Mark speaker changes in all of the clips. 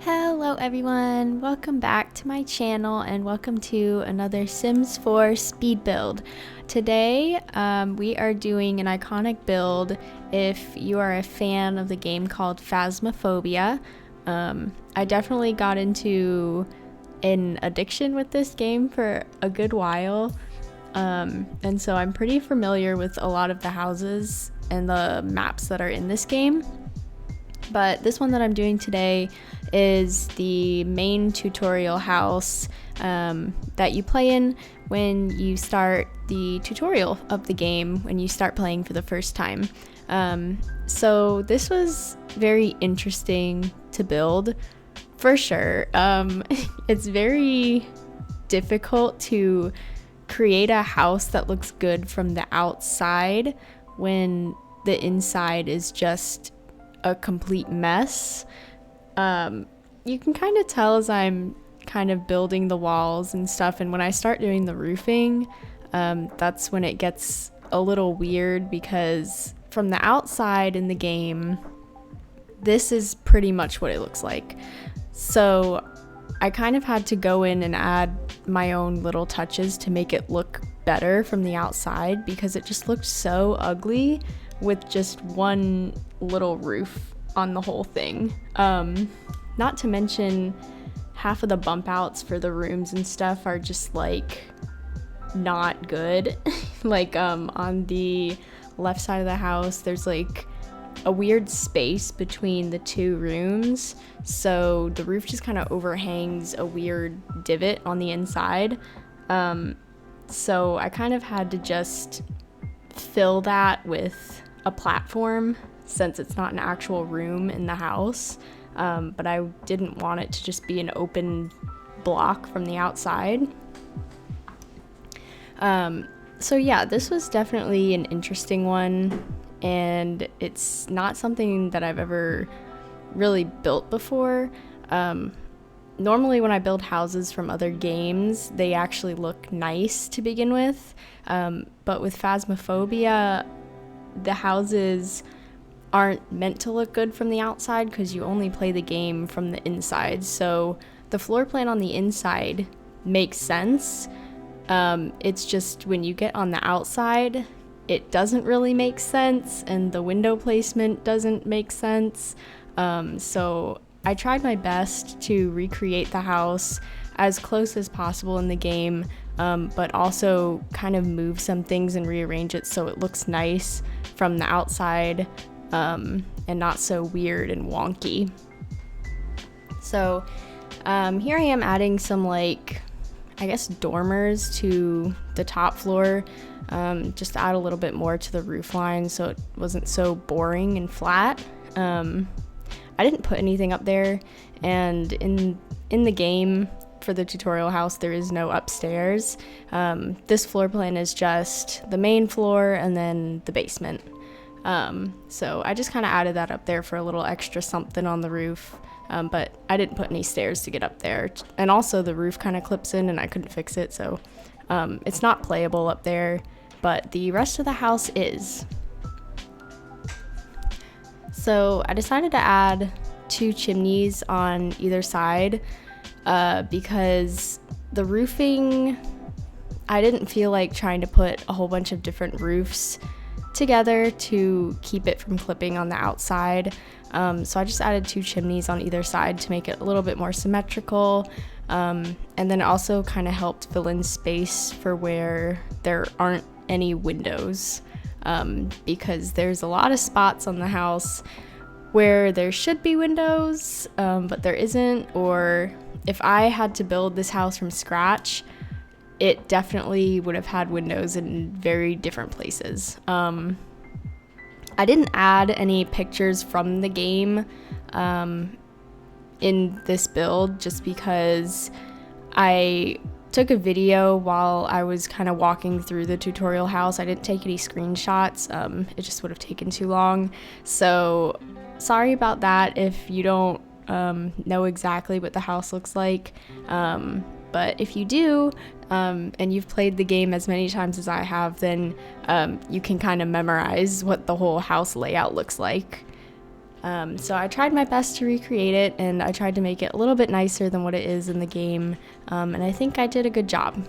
Speaker 1: Hello everyone, welcome back to my channel and welcome to another Sims 4 speed build. Today we are doing an iconic build if you are a fan of the game called Phasmophobia. I definitely got into an addiction with this game for a good while, and so I'm pretty familiar with a lot of the houses and the maps that are in this game. But this one that I'm doing today is the main tutorial house that you play in when you start the tutorial of the game, when you start playing for the first time. So this was very interesting to build, for sure. It's very difficult to create a house that looks good from the outside when the inside is just a complete mess. You can kind of tell as I'm kind of building the walls and stuff, and when I start doing the roofing, that's when it gets a little weird, because from the outside in the game, this is pretty much what it looks like. So I kind of had to go in and add my own little touches to make it look better from the outside, because it just looked so ugly with just one little roof on the whole thing. Not to mention, half of the bump outs for the rooms and stuff are just like not good. Like on the left side of the house, there's like a weird space between the two rooms, so the roof just kind of overhangs a weird divot on the inside. So I kind of had to just fill that with a platform, since it's not an actual room in the house, but I didn't want it to just be an open block from the outside. So yeah, this was definitely an interesting one, and it's not something that I've ever really built before. Normally when I build houses from other games, they actually look nice to begin with, but with Phasmophobia, the houses aren't meant to look good from the outside because you only play the game from the inside. So the floor plan on the inside makes sense. It's just when you get on the outside, it doesn't really make sense, and the window placement doesn't make sense. So I tried my best to recreate the house as close as possible in the game, but also kind of move some things and rearrange it so it looks nice from the outside, and not so weird and wonky. So here I am adding some, like, I guess dormers to the top floor, just to add a little bit more to the roof line so it wasn't so boring and flat. I didn't put anything up there, and in the game for the tutorial house there is no upstairs. This floor plan is just the main floor and then the basement. So I just kind of added that up there for a little extra something on the roof, but I didn't put any stairs to get up there, and also the roof kind of clips in and I couldn't fix it, so it's not playable up there, but the rest of the house is. So I decided to add 2 chimneys on either side, because the roofing, I didn't feel like trying to put a whole bunch of different roofs together to keep it from clipping on the outside. So I just added 2 chimneys on either side to make it a little bit more symmetrical, and then it also kind of helped fill in space for where there aren't any windows, because there's a lot of spots on the house where there should be windows, but there isn't. Or if I had to build this house from scratch, it definitely would have had windows in very different places. I didn't add any pictures from the game in this build, just because I took a video while I was kind of walking through the tutorial house. I didn't take any screenshots. It just would have taken too long. So sorry about that if you don't know exactly what the house looks like. But if you do, and you've played the game as many times as I have, then you can kind of memorize what the whole house layout looks like. So I tried my best to recreate it, and I tried to make it a little bit nicer than what it is in the game, and I think I did a good job.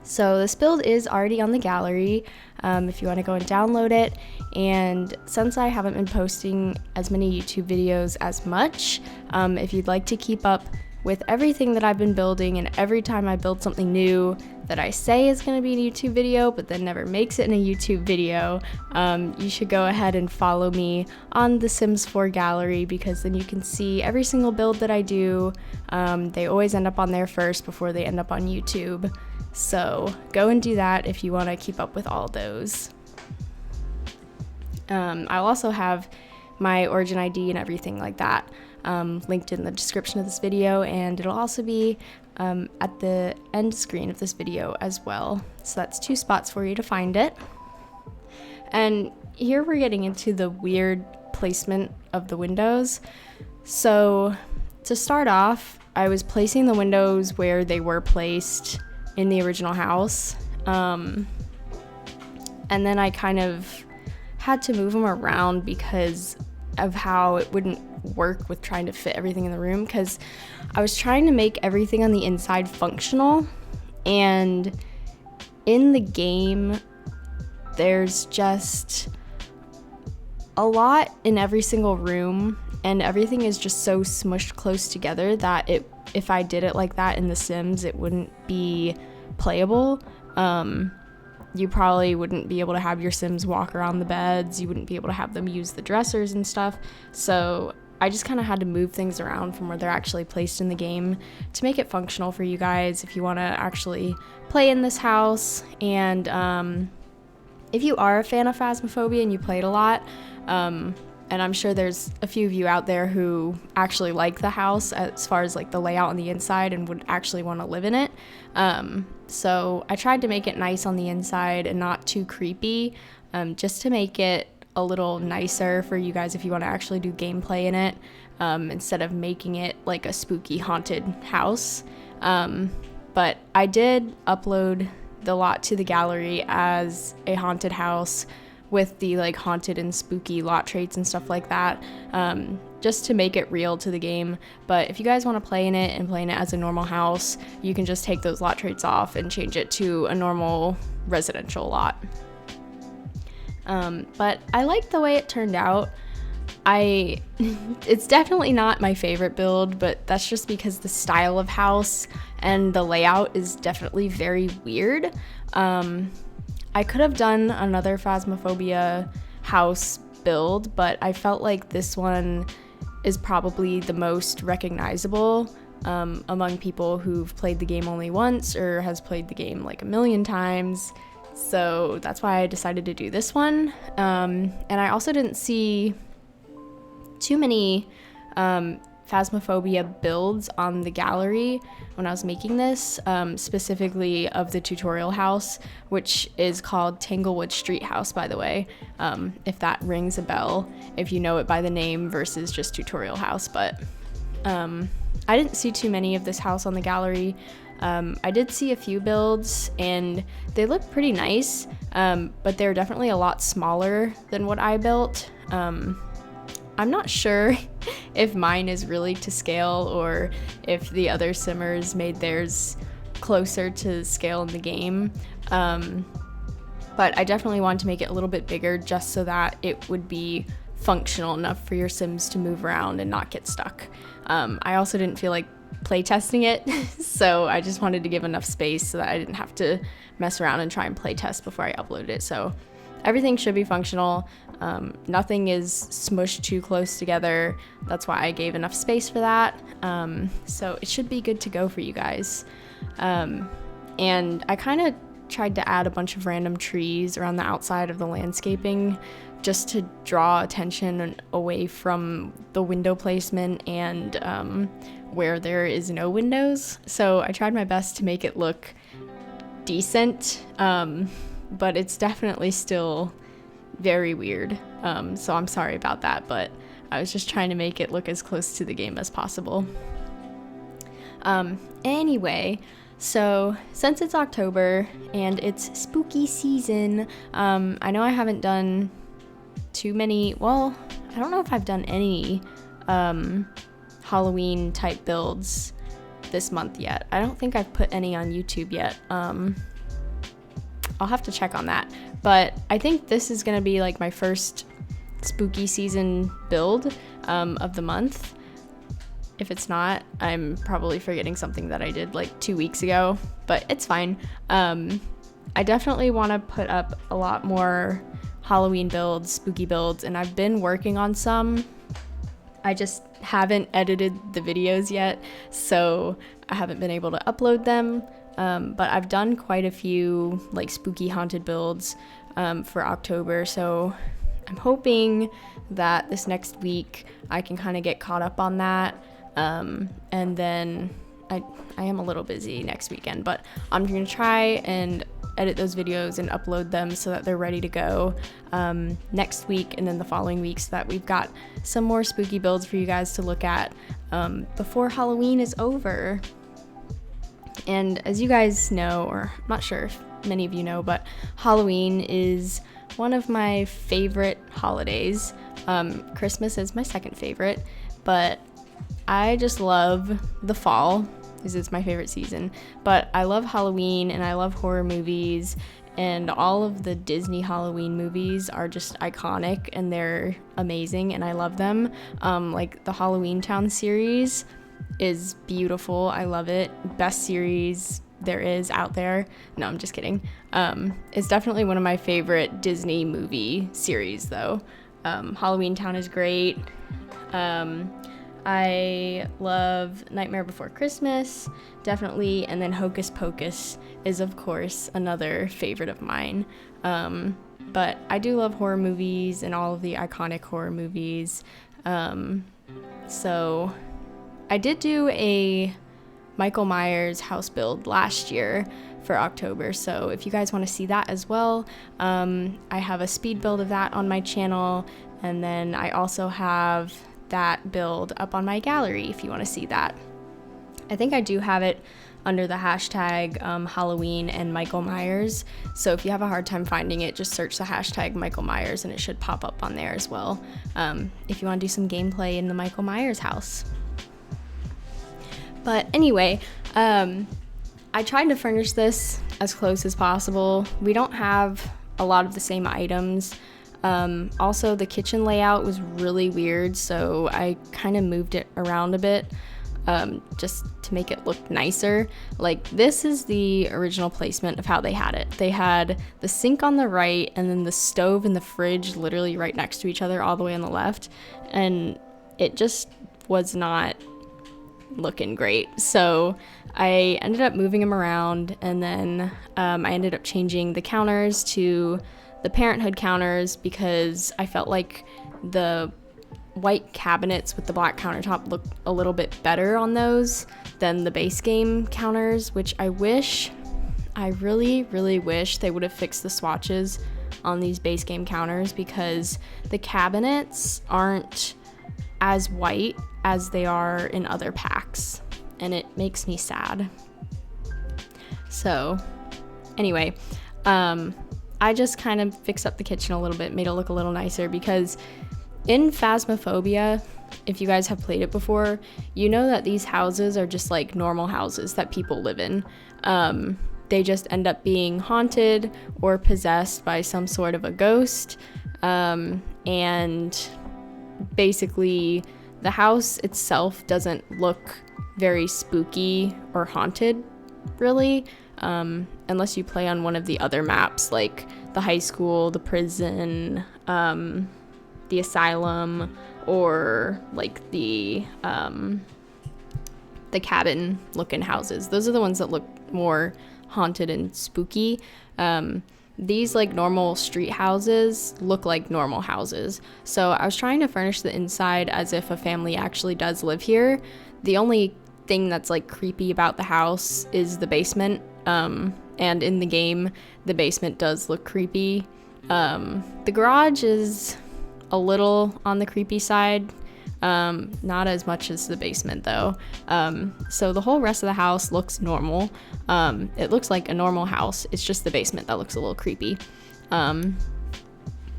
Speaker 1: So this build is already on the gallery if you want to go and download it, and since I haven't been posting as many YouTube videos as much, if you'd like to keep up with everything that I've been building, and every time I build something new that I say is going to be a YouTube video but then never makes it in a YouTube video, you should go ahead and follow me on the Sims 4 gallery, because then you can see every single build that I do. They always end up on there first before they end up on YouTube. So go and do that if you want to keep up with all those. I'll also have my origin ID and everything like that linked in the description of this video, and it'll also be at the end screen of this video as well. So that's 2 spots for you to find it. And here we're getting into the weird placement of the windows. So to start off, I was placing the windows where they were placed in the original house, and then I kind of had to move them around because of how it wouldn't work with trying to fit everything in the room, because I was trying to make everything on the inside functional, and in the game there's just a lot in every single room, and everything is just so smushed close together that if I did it like that in The Sims, it wouldn't be playable. You probably wouldn't be able to have your Sims walk around the beds, you wouldn't be able to have them use the dressers and stuff, so I just kind of had to move things around from where they're actually placed in the game to make it functional for you guys if you want to actually play in this house. And if you are a fan of Phasmophobia and you played a lot, and I'm sure there's a few of you out there who actually like the house as far as like the layout on the inside and would actually want to live in it. So I tried to make it nice on the inside and not too creepy, just to make it a little nicer for you guys if you want to actually do gameplay in it, instead of making it like a spooky haunted house. But I did upload the lot to the gallery as a haunted house with the like haunted and spooky lot traits and stuff like that, just to make it real to the game. But if you guys want to play in it and play in it as a normal house, you can just take those lot traits off and change it to a normal residential lot. But I like the way it turned out. It's definitely not my favorite build, but that's just because the style of house and the layout is definitely very weird. I could have done another Phasmophobia house build, but I felt like this one is probably the most recognizable among people who've played the game only once or has played the game like a million times. So that's why I decided to do this one. And I also didn't see too many Phasmophobia builds on the gallery when I was making this, specifically of the tutorial house, which is called Tanglewood Street House, by the way, if that rings a bell, if you know it by the name versus just tutorial house. But I didn't see too many of this house on the gallery. I did see a few builds and they look pretty nice, but they're definitely a lot smaller than what I built. I'm not sure if mine is really to scale or if the other simmers made theirs closer to scale in the game, but I definitely wanted to make it a little bit bigger just so that it would be functional enough for your Sims to move around and not get stuck. I also didn't feel like playtesting it, so I just wanted to give enough space so that I didn't have to mess around and try and playtest before I uploaded it. So everything should be functional. Nothing is smushed too close together. That's why I gave enough space for that. So it should be good to go for you guys. And I kind of tried to add a bunch of random trees around the outside of the landscaping just to draw attention away from the window placement and where there is no windows. So I tried my best to make it look decent, but it's definitely still very weird. So I'm sorry about that, but I was just trying to make it look as close to the game as possible. Anyway, So since it's October and it's spooky season, I know I haven't done too many, well, I don't know if I've done any Halloween type builds this month yet. I don't think I've put any on YouTube yet. I'll have to check on that, but I think this is gonna be like my first spooky season build of the month. If it's not, I'm probably forgetting something that I did like 2 weeks ago, but it's fine. I definitely want to put up a lot more Halloween builds, spooky builds, and I've been working on some. I just haven't edited the videos yet, so I haven't been able to upload them. But I've done quite a few like spooky haunted builds for October, so I'm hoping that this next week I can kind of get caught up on that. And then I am a little busy next weekend, but I'm gonna try and edit those videos and upload them so that they're ready to go next week and then the following week, so that we've got some more spooky builds for you guys to look at before Halloween is over. And as you guys know, or I'm not sure if many of you know, but Halloween is one of my favorite holidays. Christmas is my second favorite, but I just love the fall because it's my favorite season. But I love Halloween and I love horror movies, and all of the Disney Halloween movies are just iconic and they're amazing and I love them. Like the Halloween Town series is beautiful. I love it. Best series there is out there. No, I'm just kidding. It's definitely one of my favorite Disney movie series though. Halloween Town is great. I love Nightmare Before Christmas, definitely, and then Hocus Pocus is, of course, another favorite of mine. But I do love horror movies and all of the iconic horror movies. So I did do a Michael Myers house build last year for October, so if you guys want to see that as well, I have a speed build of that on my channel, and then I also have that build up on my gallery if you want to see that. I think I do have it under the hashtag Halloween and Michael Myers, so if you have a hard time finding it, just search the hashtag Michael Myers and it should pop up on there as well, if you want to do some gameplay in the Michael Myers house. But anyway, I tried to furnish this as close as possible. We don't have a lot of the same items. Also, the kitchen layout was really weird, so I kind of moved it around a bit just to make it look nicer. Like, this is the original placement of how they had it. They had the sink on the right and then the stove and the fridge literally right next to each other all the way on the left, and it just was not looking great. So I ended up moving them around, and then I ended up changing the counters to the Parenthood counters because I felt like the white cabinets with the black countertop looked a little bit better on those than the base game counters, which I really wish they would have fixed the swatches on these base game counters, because the cabinets aren't as white as they are in other packs, and it makes me sad. So anyway, I just kind of fixed up the kitchen a little bit, made it look a little nicer, because in Phasmophobia, if you guys have played it before, you know that these houses are just like normal houses that people live in. They just end up being haunted or possessed by some sort of a ghost, and basically the house itself doesn't look very spooky or haunted, really. Unless you play on one of the other maps, like the high school, the prison, the asylum, or like the cabin looking houses. Those are the ones that look more haunted and spooky. These like normal street houses look like normal houses. So I was trying to furnish the inside as if a family actually does live here. The only thing that's like creepy about the house is the basement, and in the game the basement does look creepy. The garage is a little on the creepy side. Not as much as the basement though. So the whole rest of the house looks normal. It looks like a normal house. It's just the basement that looks a little creepy.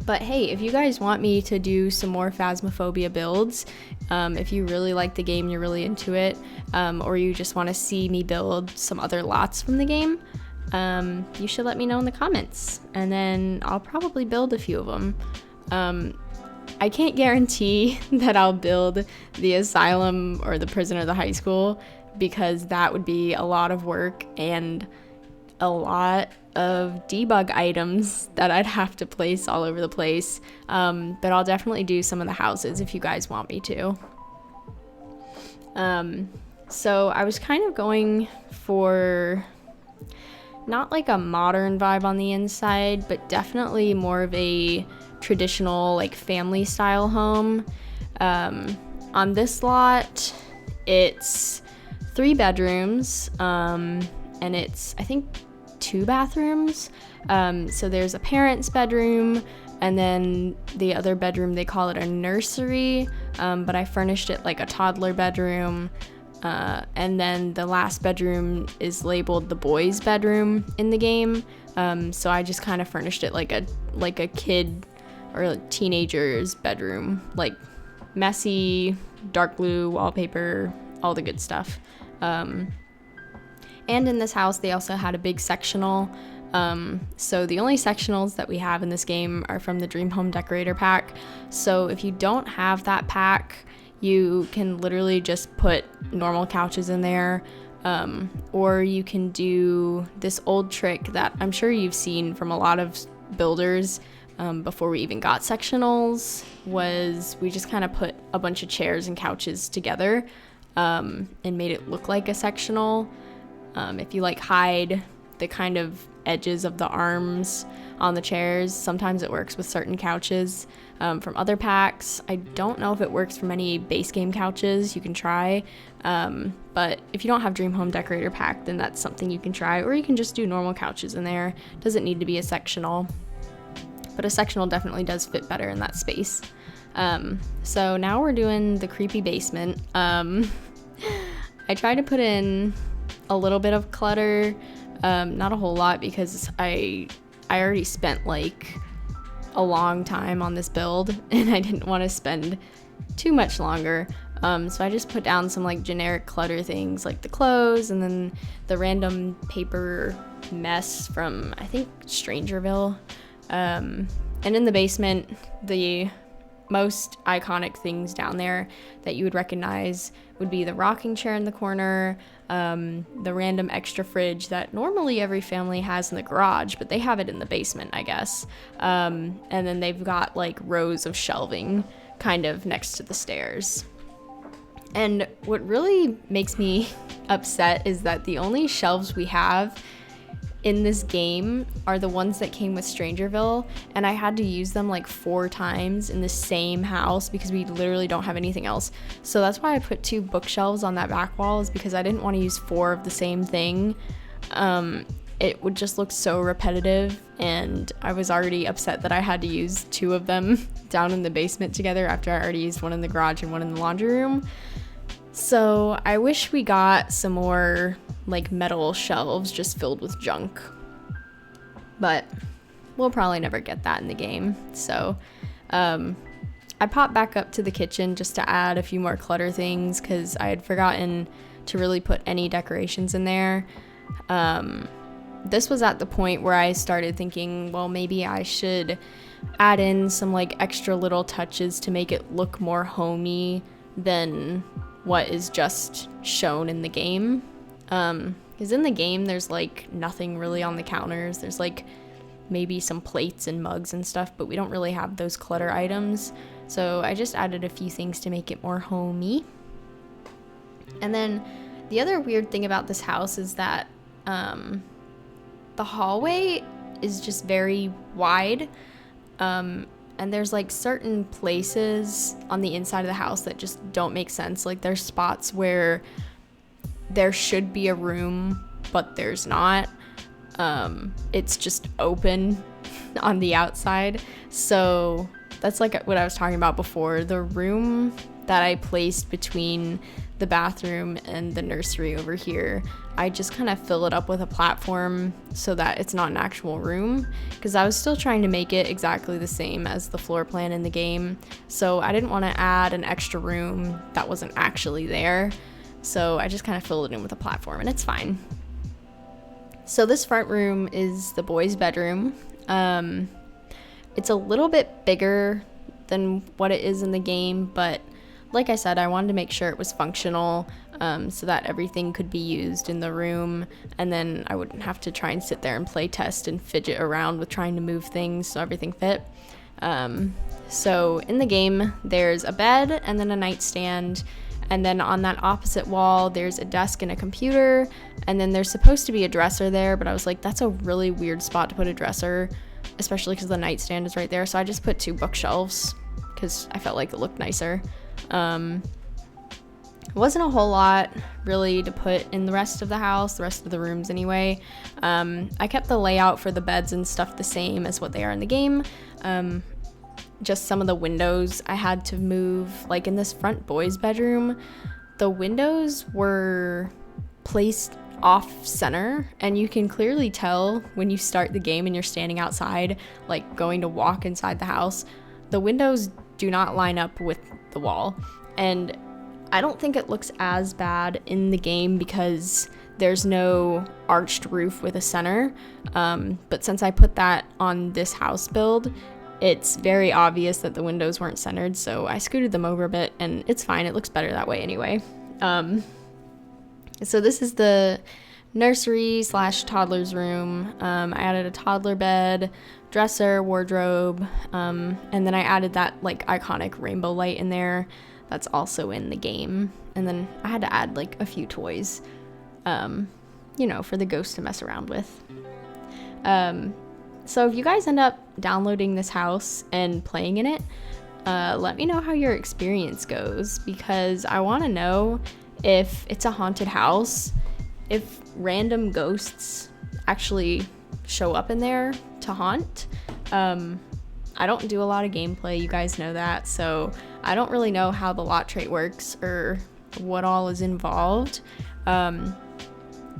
Speaker 1: But hey, if you guys want me to do some more Phasmophobia builds, if you really like the game, you're really into it, or you just want to see me build some other lots from the game, you should let me know in the comments, and then I'll probably build a few of them. I can't guarantee that I'll build the asylum or the prison or the high school, because that would be a lot of work and a lot of debug items that I'd have to place all over the place. But I'll definitely do some of the houses if you guys want me to. So I was kind of going for not like a modern vibe on the inside, but definitely more of a traditional like family style home. On this lot, it's 3 bedrooms, and it's, I think, 2 bathrooms. So there's a parent's bedroom, and then the other bedroom, they call it a nursery, but I furnished it like a toddler bedroom. And then the last bedroom is labeled the boys' bedroom in the game. So I just kind of furnished it like a kid or a teenager's bedroom, like messy, dark blue wallpaper, all the good stuff. And in this house, they also had a big sectional. So the only sectionals that we have in this game are from the Dream Home Decorator pack. So if you don't have that pack, you can literally just put normal couches in there. Or you can do this old trick that I'm sure you've seen from a lot of builders before we even got sectionals, was we just kind of put a bunch of chairs and couches together and made it look like a sectional. If you like hide the kind of edges of the arms on the chairs, sometimes it works with certain couches from other packs. I don't know if it works from any base game couches. You can try, but if you don't have Dream Home Decorator pack, then that's something you can try, or you can just do normal couches in there. Doesn't need to be a sectional, but a sectional definitely does fit better in that space. So now we're doing the creepy basement. I tried to put in a little bit of clutter, not a whole lot, because I already spent like a long time on this build and I didn't want to spend too much longer. So I just put down some like generic clutter things like the clothes, and then the random paper mess from, I think, Strangerville. And in the basement, the most iconic things down there that you would recognize would be the rocking chair in the corner, the random extra fridge that normally every family has in the garage, but they have it in the basement, I guess. And then they've got like rows of shelving kind of next to the stairs. And what really makes me upset is that the only shelves we have in this game are the ones that came with Strangerville, and I had to use them like 4 times in the same house because we literally don't have anything else. So that's why I put 2 bookshelves on that back wall, is because I didn't want to use 4 of the same thing. It would just look so repetitive, and I was already upset that I had to use 2 of them down in the basement together after I already used one in the garage and one in the laundry room. So I wish we got some more like metal shelves just filled with junk, but we'll probably never get that in the game. So I popped back up to the kitchen just to add a few more clutter things because I had forgotten to really put any decorations in there. This was at the point where I started thinking, well, maybe I should add in some like extra little touches to make it look more homey than what is just shown in the game. Because in the game there's like nothing really on the counters. There's like maybe some plates and mugs and stuff, but we don't really have those clutter items. So I just added a few things to make it more homey. And then the other weird thing about this house is that the hallway is just very wide. And there's like certain places on the inside of the house that just don't make sense. Like there's spots where there should be a room, but there's not. It's just open on the outside. So that's like what I was talking about before. The room that I placed between the bathroom and the nursery over here, I just kind of fill it up with a platform so that it's not an actual room, because I was still trying to make it exactly the same as the floor plan in the game, so I didn't want to add an extra room that wasn't actually there. So I just kind of filled it in with a platform, and it's fine. So this front room is the boys' bedroom. It's a little bit bigger than what it is in the game, but like I said, I wanted to make sure it was functional, so that everything could be used in the room, and then I wouldn't have to try and sit there and play test and fidget around with trying to move things so everything fit. So in the game, there's a bed and then a nightstand, and then on that opposite wall, there's a desk and a computer, and then there's supposed to be a dresser there, but I was like, that's a really weird spot to put a dresser, especially because the nightstand is right there, so I just put 2 bookshelves because I felt like it looked nicer. It wasn't a whole lot really to put in the rest of the house, the rest of the rooms anyway. I kept the layout for the beds and stuff the same as what they are in the game. Just some of the windows I had to move, like in this front boys' bedroom, the windows were placed off center, and you can clearly tell when you start the game and you're standing outside, like going to walk inside the house, the windows do not line up with the wall. And I don't think it looks as bad in the game because there's no arched roof with a center, but since I put that on this house build, it's very obvious that the windows weren't centered, so I scooted them over a bit, and it's fine. It looks better that way anyway. So this is the nursery / toddler's room. I added a toddler bed, dresser, wardrobe, and then I added that like iconic rainbow light in there that's also in the game. And then I had to add like a few toys, you know, for the ghost to mess around with. So if you guys end up downloading this house and playing in it, let me know how your experience goes, because I want to know if it's a haunted house, if random ghosts actually show up in there to haunt. I don't do a lot of gameplay, you guys know that, so I don't really know how the lot trait works or what all is involved.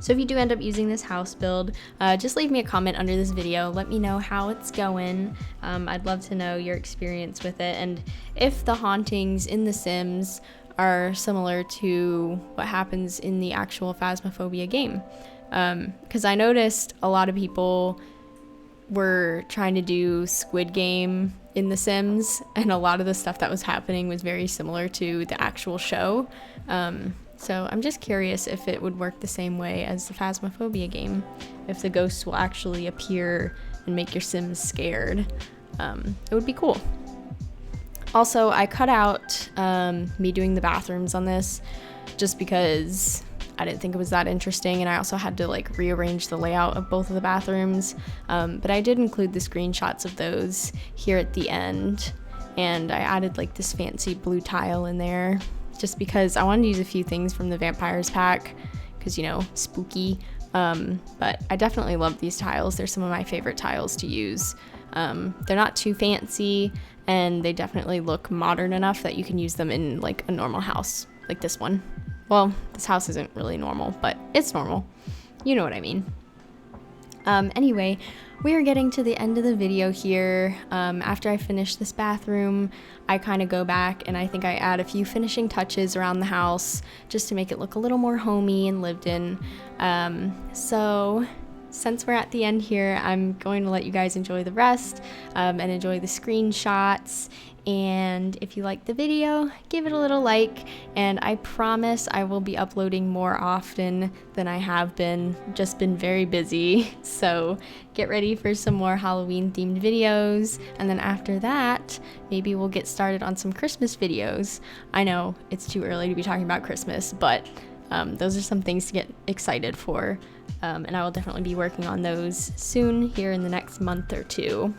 Speaker 1: So if you do end up using this house build, just leave me a comment under this video. Let me know how it's going. I'd love to know your experience with it, and if the hauntings in The Sims are similar to what happens in the actual Phasmophobia game. Because I noticed a lot of people were trying to do Squid Game in The Sims, and a lot of the stuff that was happening was very similar to the actual show. So I'm just curious if it would work the same way as the Phasmophobia game, if the ghosts will actually appear and make your Sims scared. It would be cool. Also, I cut out me doing the bathrooms on this just because I didn't think it was that interesting, and I also had to like rearrange the layout of both of the bathrooms, but I did include the screenshots of those here at the end, and I added like this fancy blue tile in there just because I wanted to use a few things from the vampires pack because, you know, spooky, but I definitely love these tiles. They're some of my favorite tiles to use. They're not too fancy, and they definitely look modern enough that you can use them in like a normal house like this one. Well, this house isn't really normal, but it's normal. You know what I mean. Anyway, we are getting to the end of the video here. After I finish this bathroom, I kind of go back and I think I add a few finishing touches around the house just to make it look a little more homey and lived in. So since we're at the end here, I'm going to let you guys enjoy the rest and enjoy the screenshots. And if you like the video, give it a little like, and I promise I will be uploading more often than I have been. Just been very busy, so get ready for some more Halloween themed videos, and then after that maybe we'll get started on some Christmas videos. I know it's too early to be talking about Christmas, but those are some things to get excited for, and I will definitely be working on those soon here in the next month or two.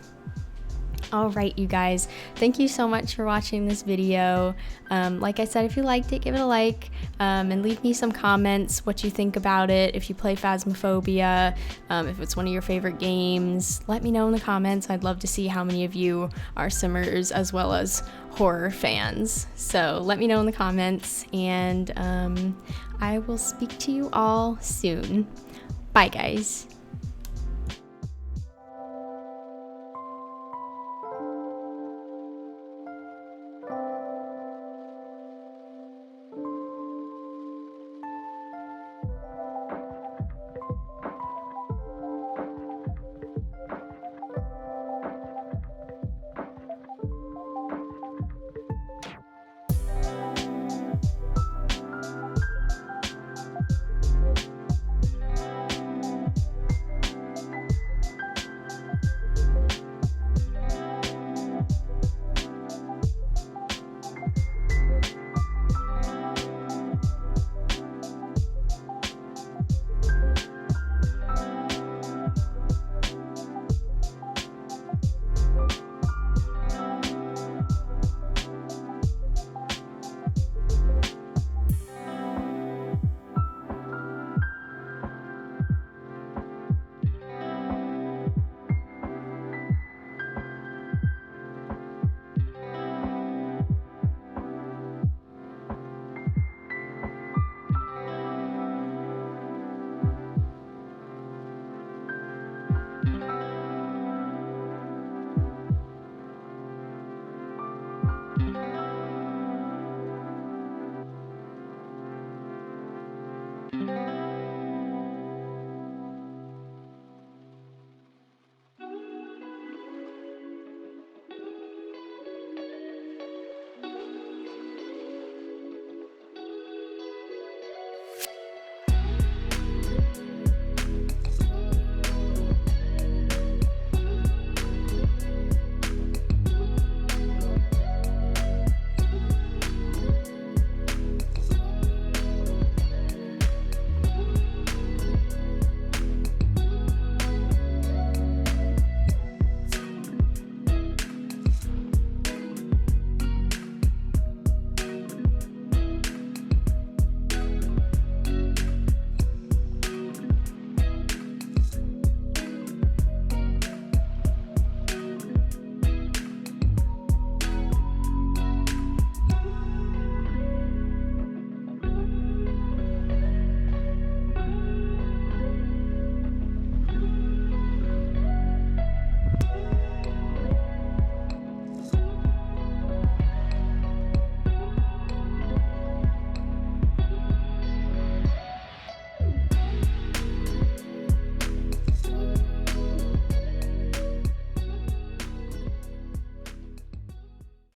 Speaker 1: All right, you guys, thank you so much for watching this video. Like I said, if you liked it, give it a like, and leave me some comments what you think about it. If you play Phasmophobia, if it's one of your favorite games, let me know in the comments. I'd love to see how many of you are simmers as well as horror fans. So let me know in the comments, and I will speak to you all soon. Bye, guys.